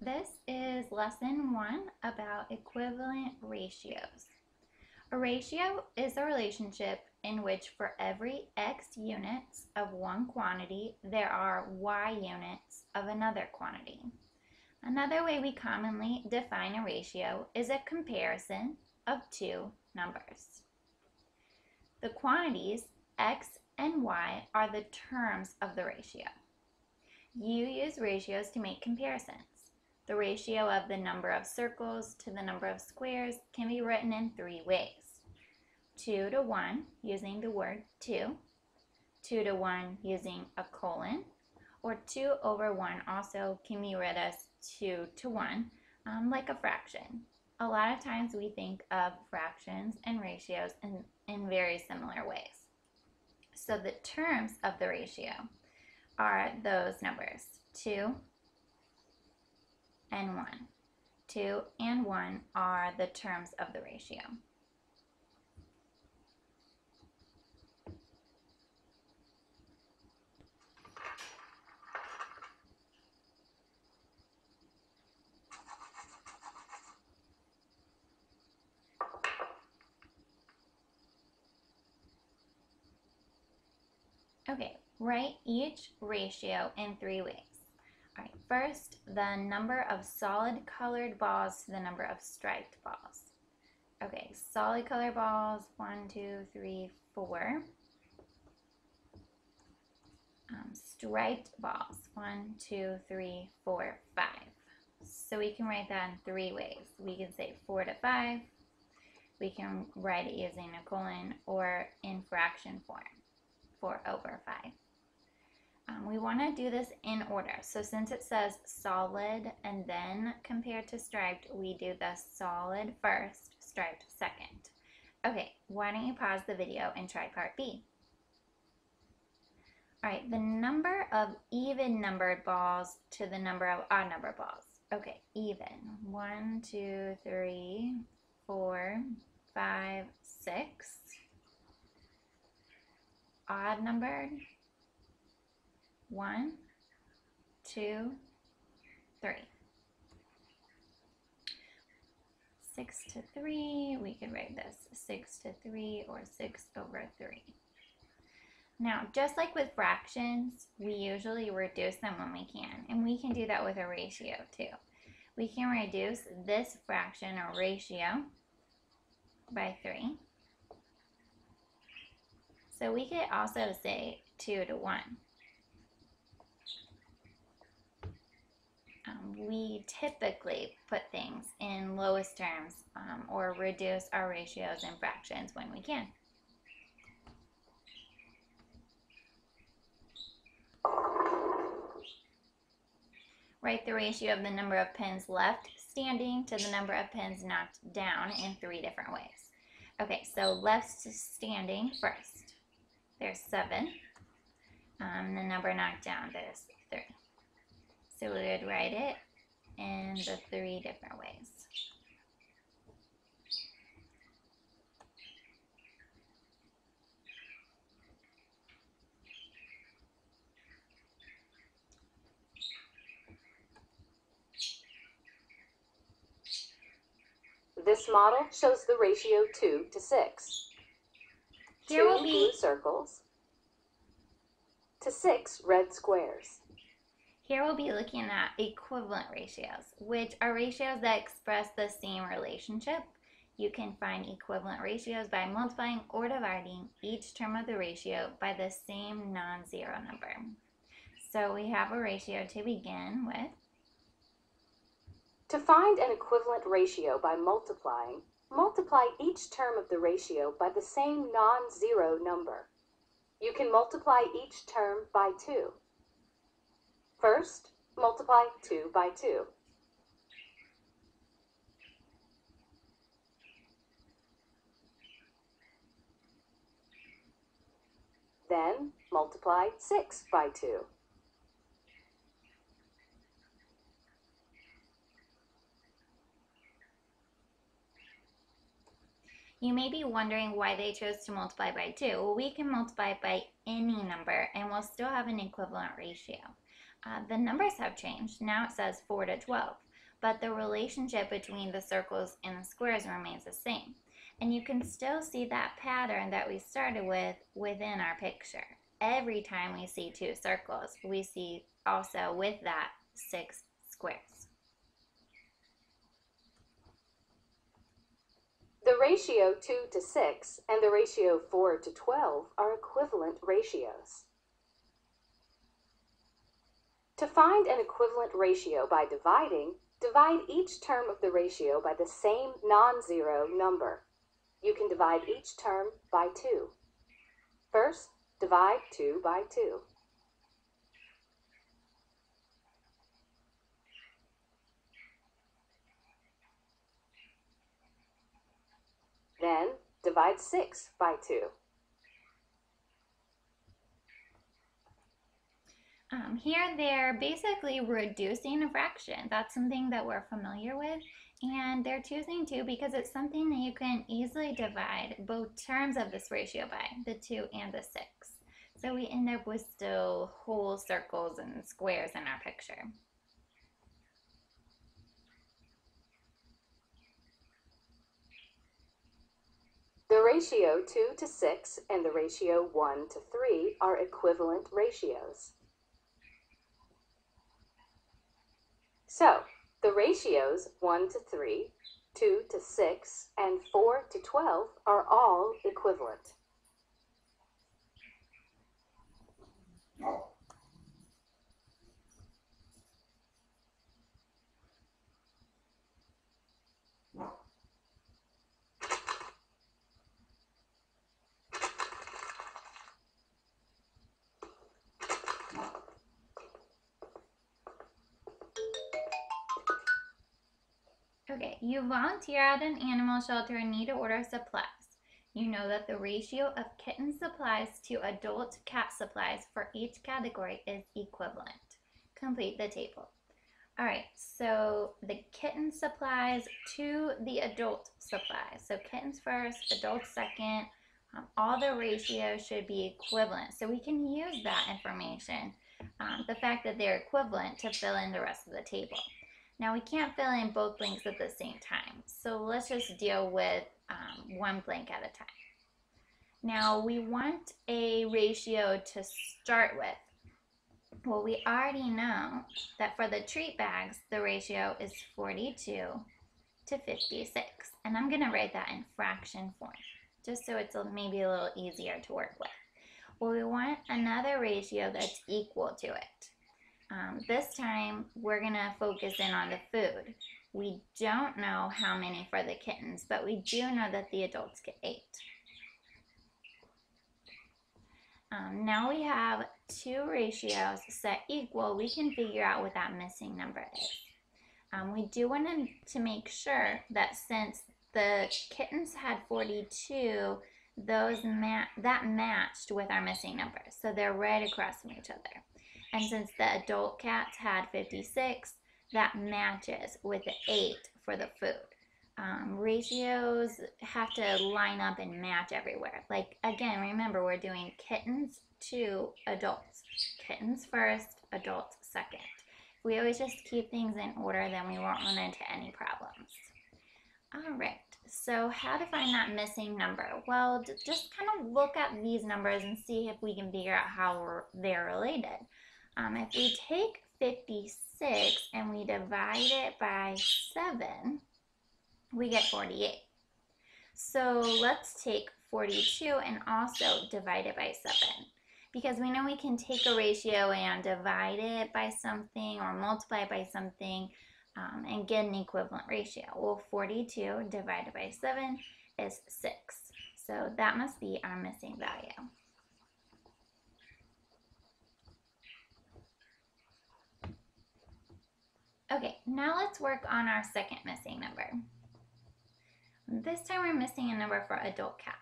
This is lesson 1 about equivalent ratios. A ratio is a relationship in which for every x units of one quantity, there are y units of another quantity. Another way we commonly define a ratio is a comparison of two numbers. The quantities x and y are the terms of the ratio. You use ratios to make comparisons. The ratio of the number of circles to the number of squares can be written in 3 ways. 2 to 1 using the word 2, 2 to 1 using a colon, or 2 over 1 also can be read as 2 to 1, like a fraction. A lot of times we think of fractions and ratios in very similar ways. So the terms of the ratio are those numbers, 2 and 1. 2 and 1 are the terms of the ratio. Okay, write each ratio in 3 ways. All right, first, the number of solid colored balls to the number of striped balls. Okay, solid colored balls, 1, 2, 3, 4. Striped balls, 1, 2, 3, 4, 5. So we can write that in 3 ways. We can say 4 to 5. We can write it using a colon or in fraction form, 4 over 5. We want to do this in order. So since it says solid and then compared to striped, we do the solid first, striped second. Okay, why don't you pause the video and try part B. All right, the number of even numbered balls to the number of odd numbered balls. Okay, even. 1, 2, 3, 4, 5, 6. Odd numbered. 1, 2, 3. 6 to 3, we could write this 6 to 3 or 6 over 3. Now, just like with fractions, we usually reduce them when we can, and we can do that with a ratio too. We can reduce this fraction or ratio by 3. So we could also say 2 to 1. We typically put things in lowest terms or reduce our ratios and fractions when we can. Write the ratio of the number of pins left standing to the number of pins knocked down in 3 different ways. Okay, so left standing first. There's 7. The number knocked down, there's 3. So we would write it in the 3 different ways. This model shows the ratio 2 to 6. Here 2 will be blue circles to 6 red squares. Here we'll be looking at equivalent ratios, which are ratios that express the same relationship. You can find equivalent ratios by multiplying or dividing each term of the ratio by the same non-zero number. So we have a ratio to begin with. To find an equivalent ratio by multiplying, multiply each term of the ratio by the same non-zero number. You can multiply each term by 2. First, multiply 2 by 2. Then, multiply 6 by 2. You may be wondering why they chose to multiply by 2. Well, we can multiply by any number and we'll still have an equivalent ratio. The numbers have changed. Now it says 4 to 12. but the relationship between the circles and the squares remains the same. And you can still see that pattern that we started with within our picture. Every time we see 2 circles, we see also with that 6 squares. The ratio 2 to 6 and the ratio 4 to 12 are equivalent ratios. To find an equivalent ratio by dividing, divide each term of the ratio by the same non-zero number. You can divide each term by 2. First, divide 2 by 2. Then, divide 6 by 2. Here they're basically reducing a fraction. That's something that we're familiar with. And they're choosing 2 because it's something that you can easily divide both terms of this ratio by, the 2 and the 6. So we end up with still whole circles and squares in our picture. The ratio 2 to 6 and the ratio 1 to 3 are equivalent ratios. So, the ratios 1 to 3, 2 to 6, and 4 to 12 are all equivalent. Okay, you volunteer at an animal shelter and need to order supplies. You know that the ratio of kitten supplies to adult cat supplies for each category is equivalent. Complete the table. All right, so the kitten supplies to the adult supplies. So kittens first, adults second. All the ratios should be equivalent. So we can use that information, the fact that they're equivalent, to fill in the rest of the table. Now we can't fill in both blanks at the same time, so let's just deal with one blank at a time. Now we want a ratio to start with. Well, we already know that for the treat bags, the ratio is 42 to 56, and I'm going to write that in fraction form, just so it's maybe a little easier to work with. Well, we want another ratio that's equal to it. This time, we're going to focus in on the food. We don't know how many for the kittens, but we do know that the adults get 8. Now we have 2 ratios set equal. We can figure out what that missing number is. We do want to make sure that since the kittens had 42, that matched with our missing number. So they're right across from each other. And since the adult cats had 56, that matches with the 8 for the food. Ratios have to line up and match everywhere. Like, again, remember, we're doing kittens to adults. Kittens first, adults second. If we always just keep things in order, then we won't run into any problems. All right, so how to find that missing number? Well, just kind of look at these numbers and see if we can figure out how they're related. If we take 56 and we divide it by 7, we get 48. So let's take 42 and also divide it by 7. Because we know we can take a ratio and divide it by something or multiply it by something and get an equivalent ratio. Well, 42 divided by 7 is 6. So that must be our missing value. Okay, now let's work on our second missing number. This time we're missing a number for adult cats.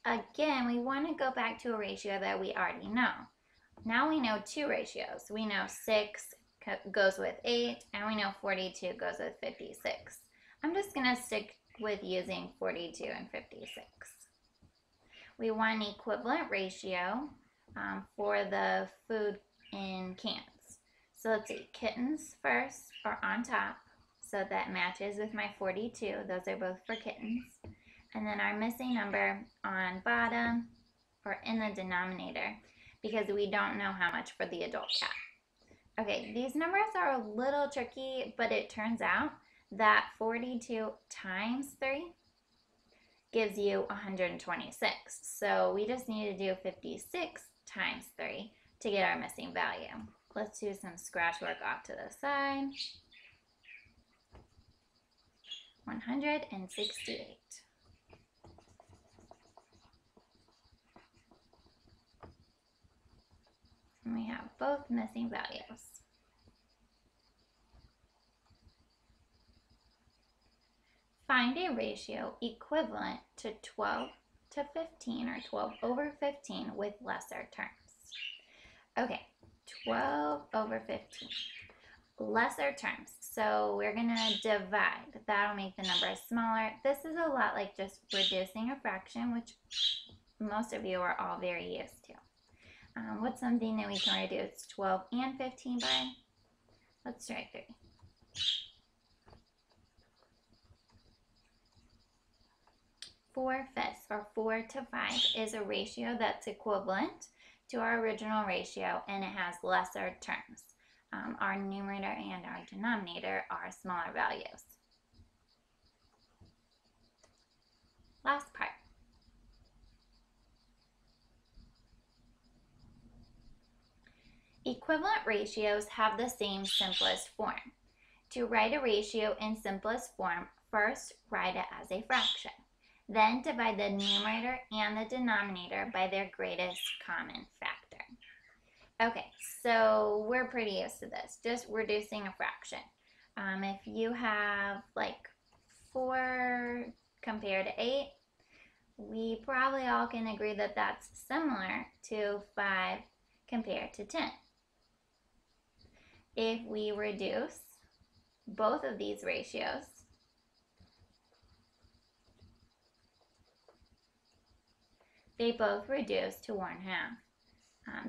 Again, we want to go back to a ratio that we already know. Now we know 2 ratios. We know 6 goes with 8, and we know 42 goes with 56. I'm just going to stick with using 42 and 56. We want an equivalent ratio for the food in cans. So let's see, kittens first are on top, so that matches with my 42. Those are both for kittens. And then our missing number on bottom or in the denominator, because we don't know how much for the adult cat. Okay, these numbers are a little tricky, but it turns out that 42 times 3 gives you 126. So we just need to do 56 times 3 to get our missing value. Let's do some scratch work off to the side. 168. And we have both missing values. Find a ratio equivalent to 12 to 15 or 12 over 15 with lesser terms. Okay, 12 over 15. Lesser terms. So we're going to divide. That'll make the number smaller. This is a lot like just reducing a fraction, which most of you are all very used to. What's something that we can reduce 12 and 15 by? Let's try 3. Four-fifths, or 4 to 5, is a ratio that's equivalent to our original ratio, and it has lesser terms. Our numerator and our denominator are smaller values. Last part. Equivalent ratios have the same simplest form. To write a ratio in simplest form, first write it as a fraction. Then divide the numerator and the denominator by their greatest common factor. Okay, so we're pretty used to this, just reducing a fraction. If you have like 4 compared to 8, we probably all can agree that that's similar to 5 compared to 10. If we reduce both of these ratios, they both reduce to 1/2.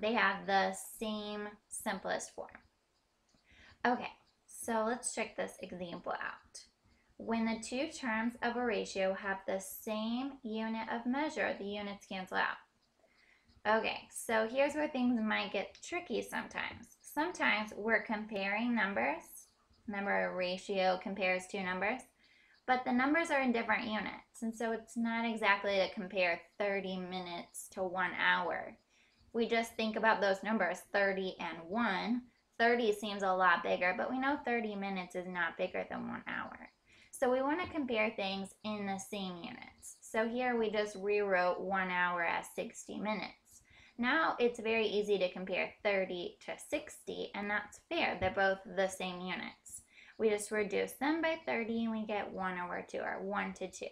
They have the same simplest form. Okay, so let's check this example out. When the two terms of a ratio have the same unit of measure, the units cancel out. Okay, so here's where things might get tricky sometimes. Sometimes we're comparing numbers. Remember, a ratio compares two numbers. But the numbers are in different units, and so it's not exactly to compare 30 minutes to 1 hour. We just think about those numbers, 30 and 1. 30 seems a lot bigger, but we know 30 minutes is not bigger than 1 hour. So we want to compare things in the same units. So here we just rewrote 1 hour as 60 minutes. Now it's very easy to compare 30 to 60, and that's fair. They're both the same units. We just reduce them by 30 and we get 1 over 2, or 1 to 2.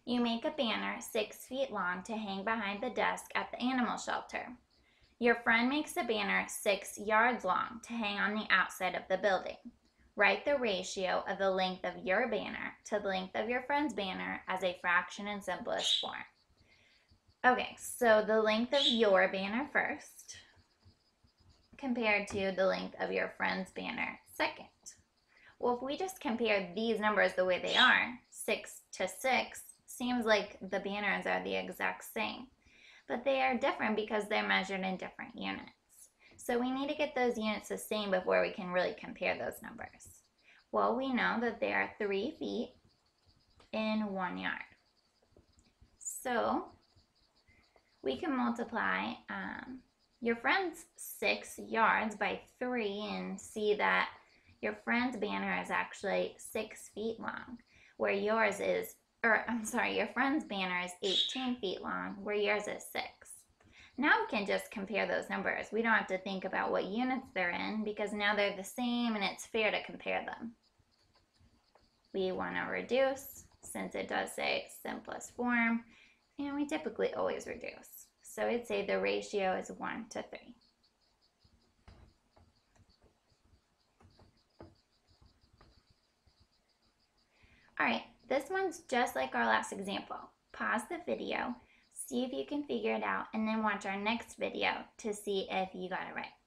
You make a banner 6 feet long to hang behind the desk at the animal shelter. Your friend makes a banner 6 yards long to hang on the outside of the building. Write the ratio of the length of your banner to the length of your friend's banner as a fraction in simplest form. Okay, so the length of your banner first, compared to the length of your friend's banner second. Well, if we just compare these numbers the way they are, 6 to 6, seems like the banners are the exact same. But they are different because they're measured in different units. So we need to get those units the same before we can really compare those numbers. Well, we know that they are 3 feet in 1 yard. So we can multiply your friend's 6 yards by 3 and see that your friend's banner is actually 6 feet long, where yours is, your friend's banner is 18 feet long, where yours is 6. Now we can just compare those numbers. We don't have to think about what units they're in because now they're the same and it's fair to compare them. We want to reduce, since it does say simplest form, and we typically always reduce. So I'd say the ratio is 1 to 3. All right, this one's just like our last example. Pause the video, see if you can figure it out, and then watch our next video to see if you got it right.